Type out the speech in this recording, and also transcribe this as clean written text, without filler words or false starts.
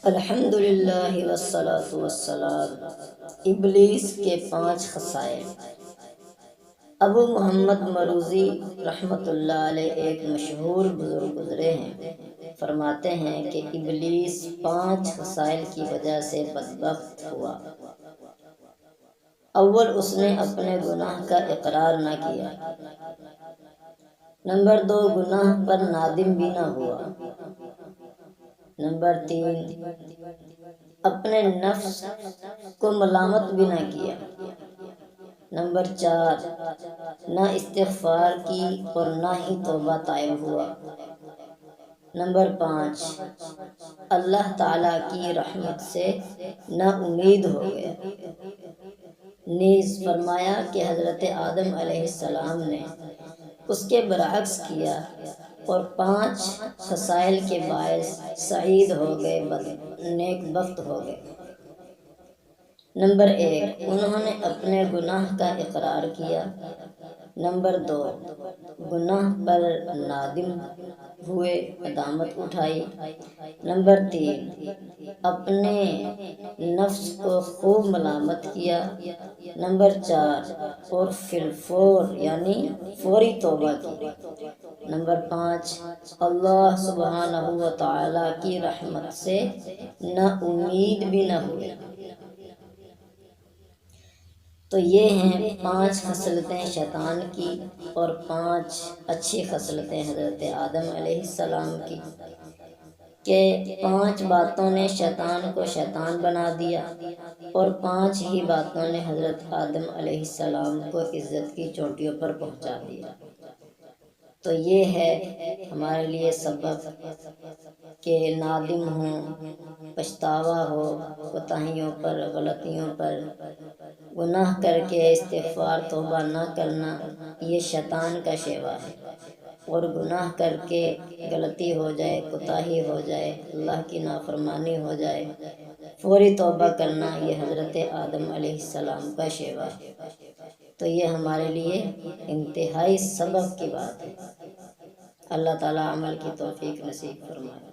الحمدللہ والصلاۃ والسلام۔ ابلیس کے 5 خصائل۔ ابو محمد مروزی رحمۃ اللہ علیہ ایک مشہور بزرگ گزرے ہیں، فرماتے ہیں کہ ابلیس 5 خصائل کی وجہ سے بدبخت ہوا۔ اول، اس نے اپنے گناہ کا اقرار نہ کیا۔ نمبر 2، گناہ پر نادم بھی نہ ہوا۔ نمبر 3، اپنے نفس کو ملامت بھی نہ کیا۔ نمبر 4، نہ استغفار کی اور نہ ہی توبہ طائب ہوا۔ نمبر 5، اللہ تعالیٰ کی رحمت سے نا امید ہو گیا۔ نیز فرمایا کہ حضرت آدم علیہ السلام نے اس کے برعکس کیا اور 5 خصائل کے باعث سعید ہو گئے، نیک بخت ہو گئے۔ نمبر 1، انہوں نے اپنے گناہ کا اقرار کیا۔ نمبر 2، گناہ پر نادم ہوئے، ندامت اٹھائی۔ نمبر 3، اپنے نفس کو خوب ملامت کیا۔ نمبر 4، اور فی الفور یعنی فوری توبہ کی۔ نمبر 5، اللہ سبحانہ و تعالیٰ کی رحمت سے نا امید بھی نہ ہوئے۔ تو یہ ہیں 5 خصلتیں شیطان کی اور 5 اچھی خصلتیں حضرت آدم علیہ السلام کی، کہ 5 باتوں نے شیطان کو شیطان بنا دیا اور 5 ہی باتوں نے حضرت آدم علیہ السلام کو عزت کی چوٹیوں پر پہنچا دیا۔ تو یہ ہے ہمارے لیے سبب کہ نادم ہوں، پچھتاوا ہو کوتاہیوں پر، غلطیوں پر۔ گناہ کر کے استغفار توبہ نہ کرنا یہ شیطان کا شیوا ہے، اور گناہ کر کے غلطی ہو جائے، کوتاہی ہو جائے، اللہ کی نافرمانی ہو جائے، فوری توبہ کرنا یہ حضرت آدم علیہ السلام کا شیوا ہے۔ تو یہ ہمارے لیے انتہائی سبق کی بات ہے۔ اللہ تعالیٰ عمل کی توفیق نصیب فرمائے۔